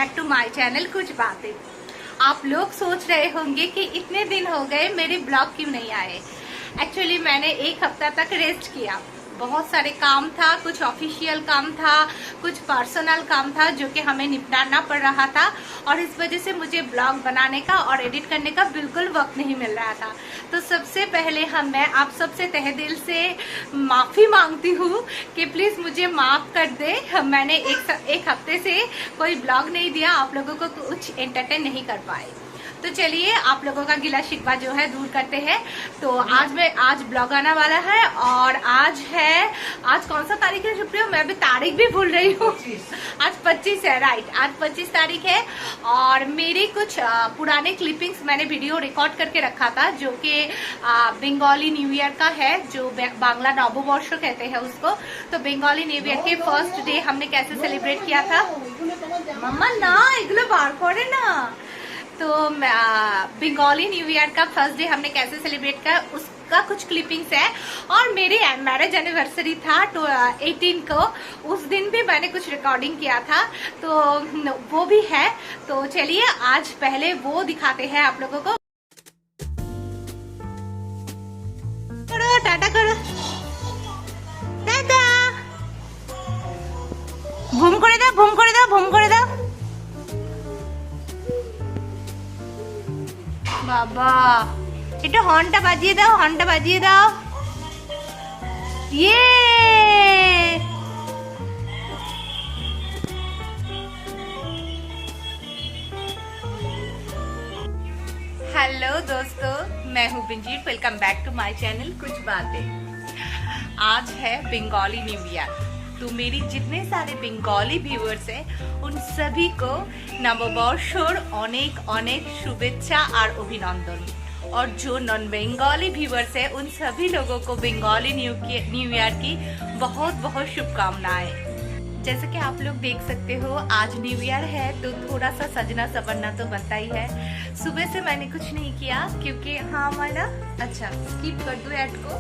Back to my channel कुछ बातें। आप लोग सोच रहे होंगे कि इतने दिन हो गए मेरे ब्लॉग क्यों नहीं आए। एक्चुअली मैंने एक हफ्ता तक रेस्ट किया। बहुत सारे काम था, कुछ ऑफिशियल काम था, कुछ पर्सनल काम था जो कि हमें निपटाना पड़ रहा था और इस वजह से मुझे ब्लॉग बनाने का और एडिट करने का बिल्कुल वक्त नहीं मिल रहा था। तो सबसे पहले मैं आप सबसे तहे दिल से माफ़ी मांगती हूँ कि प्लीज़ मुझे माफ़ कर दे। मैंने एक हफ्ते से कोई ब्लॉग नहीं दिया, आप लोगों को कुछ एंटरटेन नहीं कर पाए। तो चलिए आप लोगों का गिला शिकवा जो है दूर करते हैं। तो आज ब्लॉग आने वाला है और आज कौन सा तारीख है शुक्रिया, मैं अभी तारीख भी भूल रही हूँ। आज 25 है, राइट, आज 25 तारीख है। और मेरी कुछ पुराने क्लिपिंग्स मैंने वीडियो रिकॉर्ड करके रखा था जो कि बंगाली न्यू ईयर का है, जो बांग्ला नववर्ष कहते हैं उसको। तो बंगाली न्यू ईयर के फर्स्ट डे हमने कैसे सेलिब्रेट किया था। मम्मा ना एगुलो बार करे ना। तो बंगाली न्यू ईयर का फर्स्ट डे हमने कैसे सेलिब्रेट किया उसका कुछ क्लिपिंग्स है। और मेरी मैरिज एनिवर्सरी था तो 18 को, उस दिन भी मैंने कुछ रिकॉर्डिंग किया था, तो वो भी है। तो चलिए आज पहले वो दिखाते हैं आप लोगों को। करो टाटा करो, टाटा, घूम करे दाओ, घूम करे दाओ, घूम करे दाओ। বাবা এটা হর্নটা বাজিয়ে দাও, হর্নটা বাজিয়ে দাও। ये हेलो दोस्तों, मैं हूँ Binjir. Welcome back to my channel कुछ बातें। आज है बंगाली न्यू ईयर, तो मेरी जितने सारे बंगाली व्यूअर्स हैं उन सभी को नववर्षर अनेक अनेक शुभेच्छा और अभिनंदन। और जो नॉन बंगाली व्यूअर्स हैं उन सभी लोगों को बंगाली न्यू ईयर की बहुत बहुत शुभकामनाएं। जैसे कि आप लोग देख सकते हो आज न्यू ईयर है तो थोड़ा सा सजना संवरना तो बनता ही है। सुबह से मैंने कुछ नहीं किया क्योंकि हमारा स्किप कर दो ऐड को,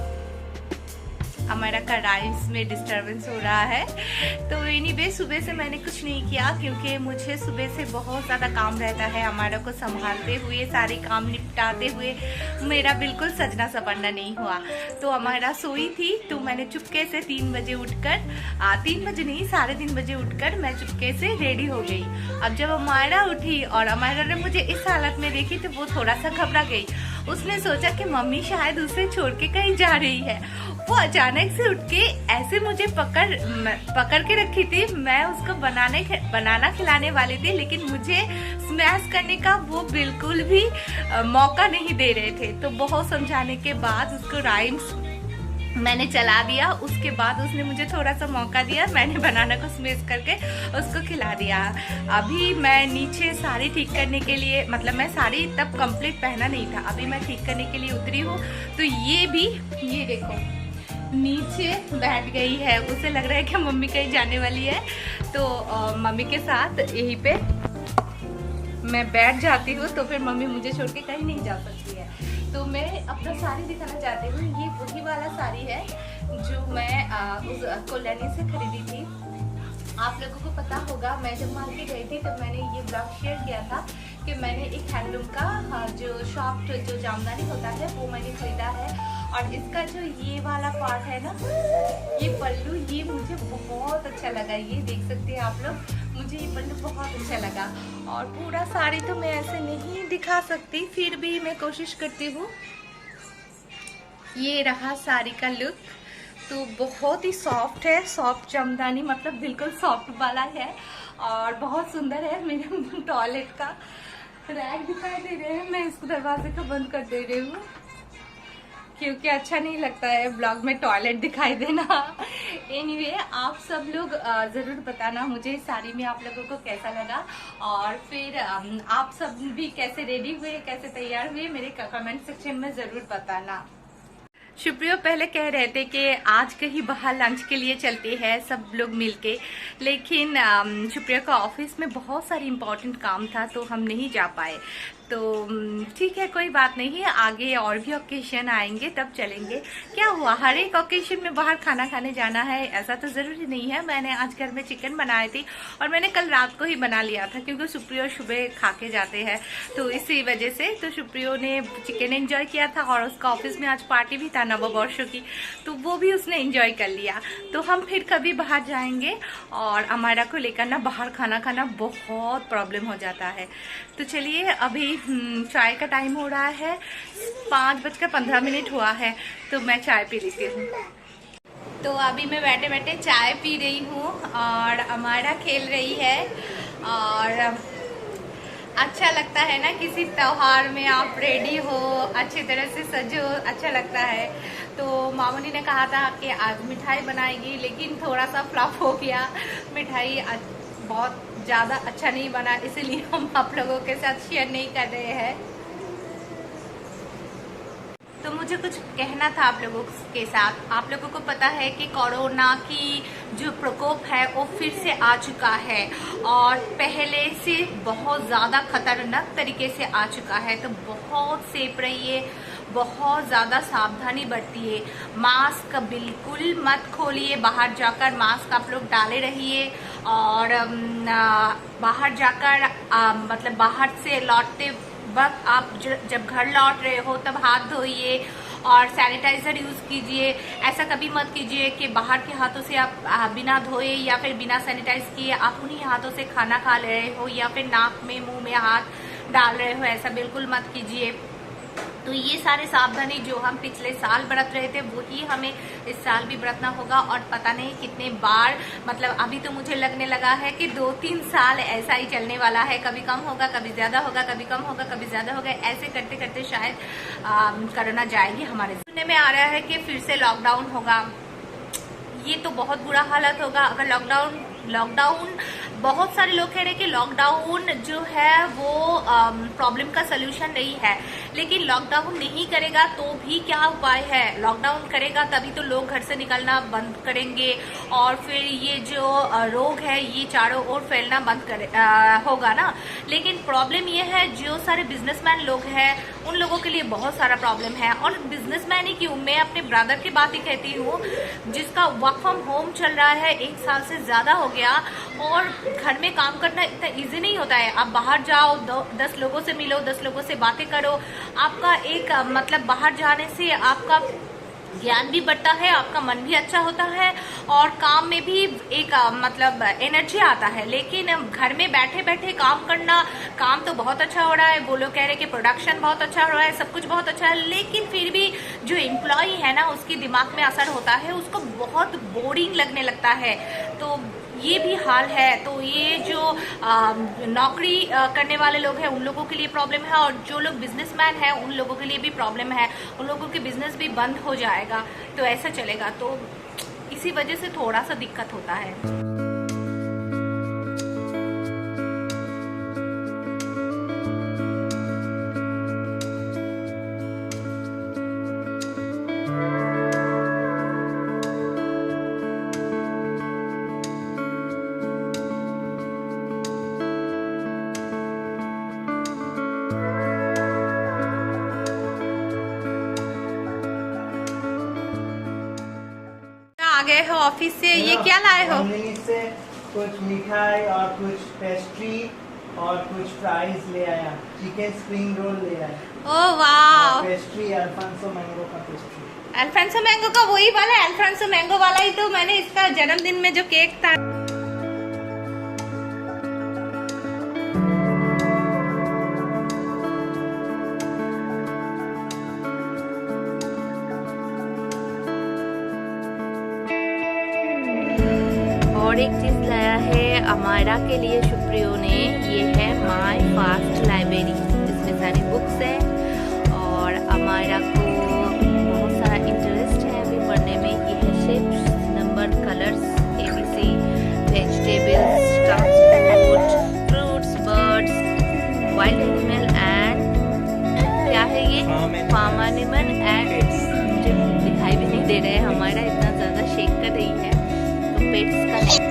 हमारा का राइम्स में डिस्टरबेंस हो रहा है। तो एनीवे सुबह से मैंने कुछ नहीं किया क्योंकि मुझे सुबह से बहुत ज़्यादा काम रहता है। हमारा को संभालते हुए, सारे काम निपटाते हुए मेरा बिल्कुल सजना संवरना नहीं हुआ। तो हमारा सोई थी तो मैंने चुपके से 3 बजे उठकर 3 बजे नहीं 3:30 बजे उठकर मैं चुपके से रेडी हो गई। अब जब हमारा उठी और हमारा ने मुझे इस हालत में देखी तो वो थोड़ा सा घबरा गई। उसने सोचा कि मम्मी शायद उसे छोड़ के कहीं जा रही है। वो अचानक से उठ के ऐसे मुझे पकड़ के रखी थी। मैं उसको बनाना खिलाने वाली थी, लेकिन मुझे स्मैश करने का वो बिल्कुल भी मौका नहीं दे रहे थे। तो बहुत समझाने के बाद उसको राइम्स मैंने चला दिया। उसके बाद उसने मुझे थोड़ा सा मौका दिया, मैंने बनाना को स्मैश करके उसको खिला दिया। अभी मैं नीचे साड़ी ठीक करने के लिए, मतलब मैं साड़ी तब कंप्लीट पहना नहीं था, अभी मैं ठीक करने के लिए उतरी हूँ। तो ये देखो नीचे बैठ गई है, उसे लग रहा है कि मम्मी कहीं जाने वाली है। तो मम्मी के साथ यहीं पे मैं बैठ जाती हूँ तो फिर मम्मी मुझे छोड़ के कहीं नहीं जा सकती है। तो मैं अपना साड़ी दिखाना चाहती हूँ। ये वही वाला साड़ी है जो मैं उस कल्याणी से खरीदी थी। आप लोगों को पता होगा मैं जब मार्केट गई थी तब मैंने ये ब्लॉग शेयर किया था कि मैंने एक हैंडलूम का जो सॉफ्ट जो जामदानी होता है वो मैंने खरीदा है। और इसका जो ये वाला पार्ट है ना, ये पल्लू, ये मुझे बहुत अच्छा लगा। ये देख सकते हैं आप लोग, मुझे ये पल्लू बहुत अच्छा लगा। और पूरा साड़ी तो मैं ऐसे नहीं दिखा सकती, फिर भी मैं कोशिश करती हूँ। ये रहा साड़ी का लुक, तो बहुत ही सॉफ्ट है, सॉफ्ट जामदानी, मतलब बिल्कुल सॉफ्ट वाला है और बहुत सुंदर है। मेरे टॉयलेट का रैक दिखाई दे रहे हैं, मैं इसको दरवाजे को बंद कर दे रही हूँ क्योंकि अच्छा नहीं लगता है ब्लॉग में टॉयलेट दिखाई देना। एनीवे आप सब लोग ज़रूर बताना मुझे इस साड़ी में आप लोगों को कैसा लगा, और फिर आप सब भी कैसे रेडी हुए, कैसे तैयार हुए, मेरे कमेंट सेक्शन में ज़रूर बताना। शुक्रिया पहले कह रहे थे कि आज कहीं बाहर लंच के लिए चलते हैं सब लोग मिलके, लेकिन शुक्रिया का ऑफिस में बहुत सारी इम्पोर्टेंट काम था तो हम नहीं जा पाए। तो ठीक है, कोई बात नहीं है, आगे और भी ओकेशन आएंगे तब चलेंगे। क्या हुआ, हर एक ओकेशन में बाहर खाना खाने जाना है ऐसा तो ज़रूरी नहीं है। मैंने आज घर में चिकन बनाई थी और मैंने कल रात को ही बना लिया था, क्योंकि सुप्रियो सुबह खा के जाते हैं, तो इसी वजह से तो सुप्रियो ने चिकन एंजॉय किया था। और उसका ऑफिस में आज पार्टी भी था नववर्षों की, तो वो भी उसने एंजॉय कर लिया। तो हम फिर कभी बाहर जाएंगे। और अमायरा को लेकर ना बाहर खाना खाना बहुत प्रॉब्लम हो जाता है। तो चलिए, अभी चाय का टाइम हो रहा है, 5:15 हुआ है, तो मैं चाय पी लेती हूँ। तो अभी मैं बैठे बैठे चाय पी रही हूँ और अमायरा खेल रही है। और अच्छा लगता है ना, किसी त्योहार में आप रेडी हो, अच्छी तरह से सजो, अच्छा लगता है। तो मामूनी ने कहा था कि आज मिठाई बनाएगी, लेकिन थोड़ा सा फ्लॉप हो गया। मिठाई बहुत ज़्यादा अच्छा नहीं बना, इसलिए हम आप लोगों के साथ शेयर नहीं कर रहे हैं। तो मुझे कुछ कहना था आप लोगों के साथ। आप लोगों को पता है कि कोरोना की जो प्रकोप है वो फिर से आ चुका है और पहले से बहुत ज़्यादा खतरनाक तरीके से आ चुका है। तो बहुत सेफ रहिए, बहुत ज़्यादा सावधानी बरतिए, मास्क बिल्कुल मत खोलिए, बाहर जाकर मास्क आप लोग डाले रहिए। और बाहर जाकर मतलब बाहर से लौटते वक्त आप जब घर लौट रहे हो तब हाथ धोइए और सैनिटाइजर यूज़ कीजिए। ऐसा कभी मत कीजिए कि बाहर के हाथों से आप बिना धोए या फिर बिना सैनिटाइज किए आप उन्हीं हाथों से खाना खा रहे हो या फिर नाक में मुंह में हाथ डाल रहे हो, ऐसा बिल्कुल मत कीजिए। तो ये सारे सावधानी जो हम पिछले साल बरत रहे थे वही हमें इस साल भी बरतना होगा। और पता नहीं कितने बार, मतलब अभी तो मुझे लगने लगा है कि 2-3 साल ऐसा ही चलने वाला है, कभी कम होगा कभी ज़्यादा होगा, कभी कम होगा कभी ज़्यादा होगा, ऐसे करते करते शायद कोरोना जाएगी। हमारे सुनने में आ रहा है कि फिर से लॉकडाउन होगा। ये तो बहुत बुरा हालत होगा अगर लॉकडाउन बहुत सारे लोग कह रहे हैं कि लॉकडाउन जो है वो प्रॉब्लम का सलूशन नहीं है, लेकिन लॉकडाउन नहीं करेगा तो भी क्या उपाय है। लॉकडाउन करेगा तभी तो लोग घर से निकलना बंद करेंगे और फिर ये जो रोग है ये चारों ओर फैलना बंद होगा ना। लेकिन प्रॉब्लम ये है, जो सारे बिजनेसमैन लोग हैं उन लोगों के लिए बहुत सारा प्रॉब्लम है। और बिजनेसमैन ही क्यों, मैं अपने ब्रदर की बात ही कहती हूँ, जिसका वर्क फ्रॉम होम चल रहा है 1 साल से ज़्यादा हो गया। और घर में काम करना इतना इजी नहीं होता है। आप बाहर जाओ, 10 लोगों से मिलो, 10 लोगों से बातें करो। आपका एक मतलब बाहर जाने से आपका ज्ञान भी बढ़ता है, आपका मन भी अच्छा होता है और काम में भी एक मतलब एनर्जी आता है। लेकिन घर में बैठे बैठे काम करना, काम तो बहुत अच्छा हो रहा है, वो लोग कह रहे हैं कि प्रोडक्शन बहुत अच्छा हो रहा है, सब कुछ बहुत अच्छा है, लेकिन फिर भी जो एम्प्लॉय है ना उसके दिमाग में असर होता है, उसको बहुत बोरिंग लगने लगता है। तो ये भी हाल है। तो ये जो नौकरी करने वाले लोग हैं उन लोगों के लिए प्रॉब्लम है, और जो लोग बिजनेसमैन हैं उन लोगों के लिए भी प्रॉब्लम है। उन लोगों के बिजनेस भी बंद हो जाएगा, तो ऐसा चलेगा। तो इसी वजह से थोड़ा सा दिक्कत होता है। आ गए हो ऑफिस से, ये क्या लाए हो? से कुछ मिठाई और कुछ पेस्ट्री और कुछ फ्राइज ले आया, चिकन स्प्रिंग रोल ले आया। ओह वाह, पेस्ट्री अल्फांसो मैंगो का पेस्ट्री। अल्फांसो मैंगो का वही वाला है, अल्फांसो मैंगो वाला ही तो मैंने इसका जन्मदिन में जो केक था। और एक चीज लाया है अमायरा के लिए सुप्रियो ने, ये है माय फास्ट लाइब्रेरी। इसमें सारी बुक्स है और अमायरा को बहुत सारा इंटरेस्ट है अभी पढ़ने में। ये है shapes, number, colours, ABC, vegetables, transport, fruits, birds, wild animal and क्या है ये, फार्म एनिमल एंड मुझे दिखाई भी नहीं दे रहे हैं, हमारा इतना ज़्यादा शेक कर रही है। पेट्स का है।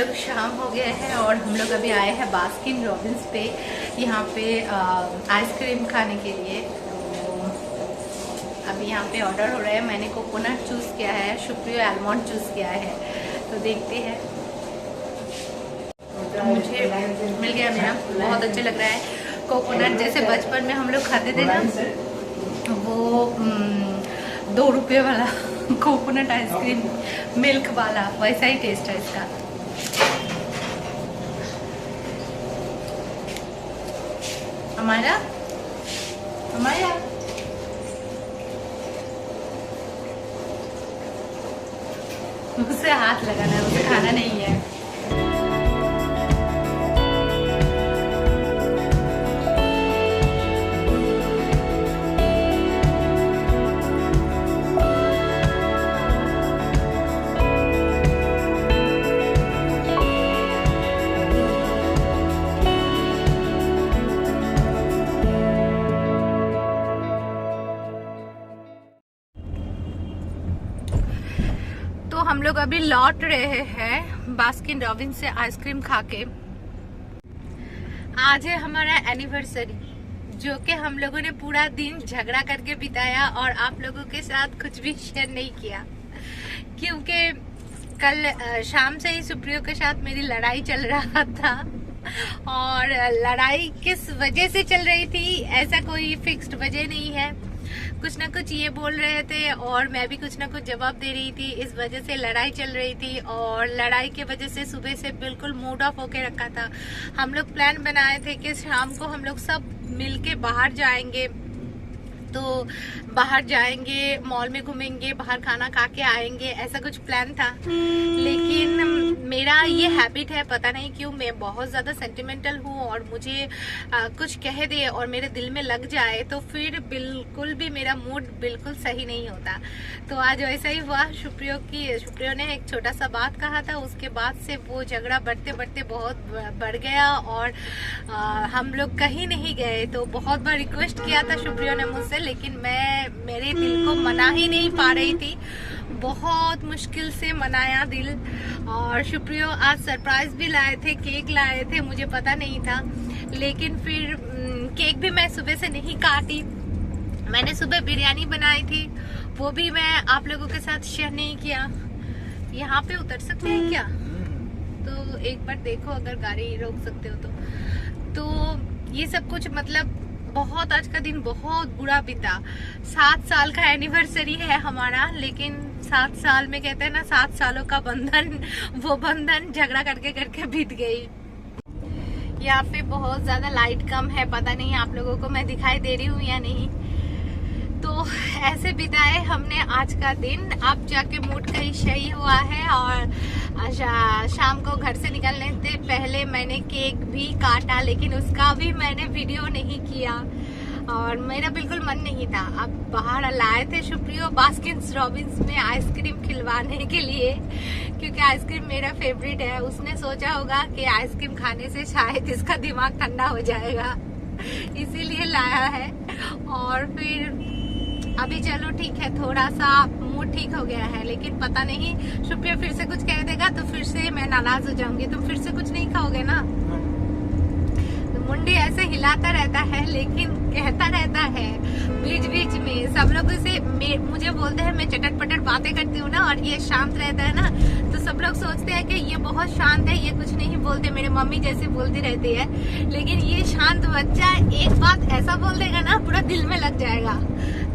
लोग शाम हो गए हैं और हम लोग अभी आए हैं बास्किन रॉबिन्स पे, यहाँ पे आइसक्रीम खाने के लिए। तो अभी यहाँ पे ऑर्डर हो रहा है। मैंने कोकोनट चूज़ किया है, शुक्रिया आलमंड चूज़ किया है, तो देखते हैं। मुझे मिल गया मेरा, बहुत अच्छा लग रहा है। कोकोनट जैसे बचपन में हम लोग खाते थे ना, वो 2 रुपये वाला कोकोनट आइसक्रीम मिल्क वाला, वैसा ही टेस्ट है इसका। हमारा मुझसे हाथ लगाना है, मुझे खाना नहीं है। तो हम लोग अभी लौट रहे हैं बास्किन रॉबिन्स से आइसक्रीम खा के। आज है हमारा एनिवर्सरी, जो कि हम लोगों ने पूरा दिन झगड़ा करके बिताया और आप लोगों के साथ कुछ भी शेयर नहीं किया, क्योंकि कल शाम से ही सुप्रियो के साथ मेरी लड़ाई चल रहा था। और लड़ाई किस वजह से चल रही थी, ऐसा कोई फिक्स्ड वजह नहीं है। कुछ ना कुछ ये बोल रहे थे और मैं भी कुछ ना कुछ जवाब दे रही थी, इस वजह से लड़ाई चल रही थी। और लड़ाई के वजह से सुबह से बिल्कुल मूड ऑफ होके रखा था। हम लोग प्लान बनाए थे कि शाम को हम लोग सब मिलके बाहर जाएंगे, तो बाहर जाएंगे, मॉल में घूमेंगे, बाहर खाना खा के आएंगे, ऐसा कुछ प्लान था। लेकिन मेरा ये हैबिट है, पता नहीं क्यों मैं बहुत ज़्यादा सेंटिमेंटल हूँ, और मुझे कुछ कह दे और मेरे दिल में लग जाए तो फिर बिल्कुल भी मेरा मूड बिल्कुल सही नहीं होता। तो आज वैसा ही हुआ। सुप्रियो ने एक छोटा सा बात कहा था, उसके बाद से वो झगड़ा बढ़ते बढ़ते बहुत बढ़ गया और हम लोग कहीं नहीं गए। तो बहुत बार रिक्वेस्ट किया था सुप्रियो ने मुझसे, लेकिन मैं मेरे दिल को मना ही नहीं पा रही थी। बहुत मुश्किल से मनाया दिल। और सुप्रियो आज सरप्राइज भी लाए थे, केक लाए थे, मुझे पता नहीं था। लेकिन फिर केक भी मैं सुबह से नहीं काटी। मैंने सुबह बिरयानी बनाई थी, वो भी मैं आप लोगों के साथ शेयर नहीं किया। यहाँ पे उतर सकते हैं क्या? तो एक बार देखो, अगर गाड़ी रोक सकते हो तो ये सब कुछ मतलब बहुत, आज का दिन बहुत बुरा बीता। 7 साल का एनिवर्सरी है हमारा, लेकिन 7 साल में कहते हैं ना, 7 सालों का बंधन, वो बंधन झगड़ा करके करके बीत गई। यहाँ पे बहुत ज्यादा लाइट कम है, पता नहीं आप लोगों को मैं दिखाई दे रही हूँ या नहीं। तो ऐसे बिताए हमने आज का दिन। अब जाके मूड कहीं सही हुआ है। और शाम को घर से निकलने से पहले मैंने केक भी काटा, लेकिन उसका भी मैंने वीडियो नहीं किया और मेरा बिल्कुल मन नहीं था। अब बाहर लाए थे सुप्रियो बास्किन रॉबिन्स में आइसक्रीम खिलवाने के लिए, क्योंकि आइसक्रीम मेरा फेवरेट है। उसने सोचा होगा कि आइसक्रीम खाने से शायद इसका दिमाग ठंडा हो जाएगा, इसीलिए लाया है। और फिर अभी चलो ठीक है, थोड़ा सा मूड ठीक हो गया है, लेकिन पता नहीं सुप्रिया फिर से कुछ कह देगा तो फिर से मैं नाराज हो जाऊंगी। तुम फिर से कुछ नहीं खाओगे ना? तो मुंडी ऐसे हिलाता रहता है, लेकिन कहता रहता है बीच बीच में। सब लोग से मुझे बोलते हैं मैं चटट पटट बातें करती हूँ ना, और ये शांत रहता है ना, तो सब लोग सोचते हैं कि ये बहुत शांत है, ये कुछ नहीं बोलते, मेरे मम्मी जैसे बोलती रहती है। लेकिन ये शांत बच्चा एक बात ऐसा बोल देगा ना, पूरा दिल में लग जाएगा।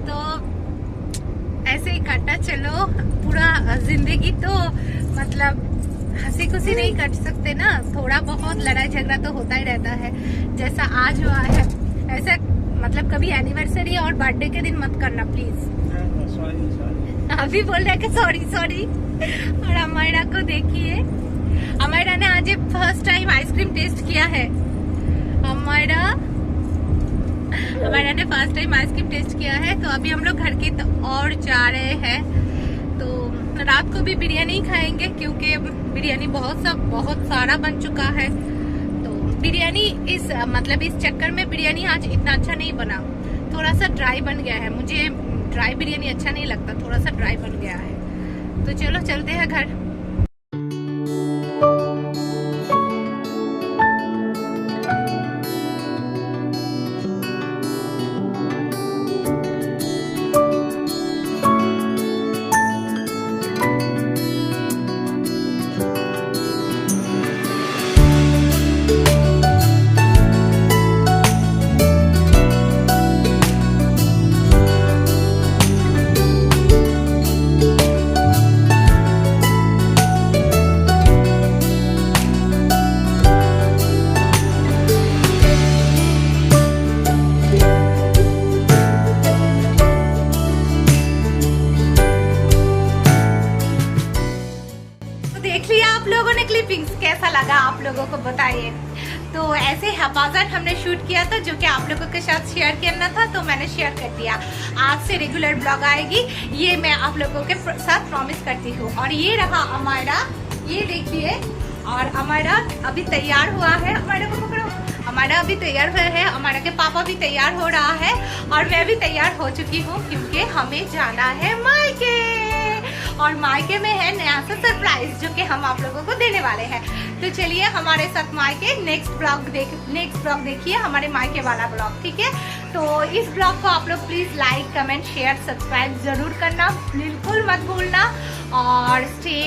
तो ऐसे ही काटा चलो पूरा जिंदगी। तो मतलब हंसी खुशी नहीं कट सकते ना, थोड़ा बहुत लड़ाई झगड़ा तो होता ही रहता है। जैसा आज हुआ है ऐसा, मतलब कभी एनिवर्सरी और बर्थडे के दिन मत करना प्लीज। अभी बोल रहे कि सॉरी। और अमायरा को देखिए, अमायरा ने आज फर्स्ट टाइम आइसक्रीम टेस्ट किया है। अमायरा ने फर्स्ट टाइम आइसक्रीम टेस्ट किया है। तो अभी हम लोग घर की और जा रहे हैं। तो रात को भी बिरयानी खाएंगे, क्योंकि बिरयानी बहुत सारा बन चुका है। तो बिरयानी इस चक्कर में बिरयानी आज इतना अच्छा नहीं बना, थोड़ा सा ड्राई बन गया है। मुझे ड्राई बिरयानी अच्छा नहीं लगता, थोड़ा सा ड्राई बन गया है। तो चलो चलते हैं घर। लगा आप लोगों को बताइए। तो ऐसे हफाजत हमने शूट किया था, जो कि आप लोगों के साथ शेयर करना था, तो मैंने शेयर कर दिया। आज से रेगुलर ब्लॉग आएगी, ये मैं आप लोगों के साथ प्रॉमिस करती हूँ। और ये रहा हमारा, ये देखिए, और हमारा अभी तैयार हुआ है। हमारा को पकड़ो, हमारा अभी तैयार हुआ है, हमारा के पापा भी तैयार हो रहा है और मैं भी तैयार हो चुकी हूँ, क्योंकि हमें जाना है मायके। और मायके में है नया सा सरप्राइज, जो कि हम आप लोगों को देने वाले हैं। तो चलिए हमारे साथ मायके नेक्स्ट ब्लॉग देखिए, हमारे मायके वाला ब्लॉग, ठीक है। तो इस ब्लॉग को आप लोग please like, comment, share, subscribe जरूर करना, बिल्कुल मत भूलना। और stay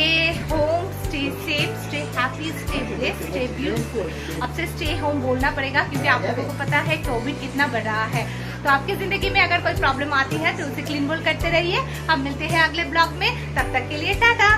home, stay safe, stay happy, stay blessed, stay beautiful. अब से स्टे होम बोलना पड़ेगा, क्योंकि आप लोगों को पता है कोविड कितना बढ़ रहा है। तो आपकी जिंदगी में अगर कोई प्रॉब्लम आती है तो उसे क्लीन बोल करते रहिए। हम मिलते हैं अगले ब्लॉग में, तब तक के लिए टाटा।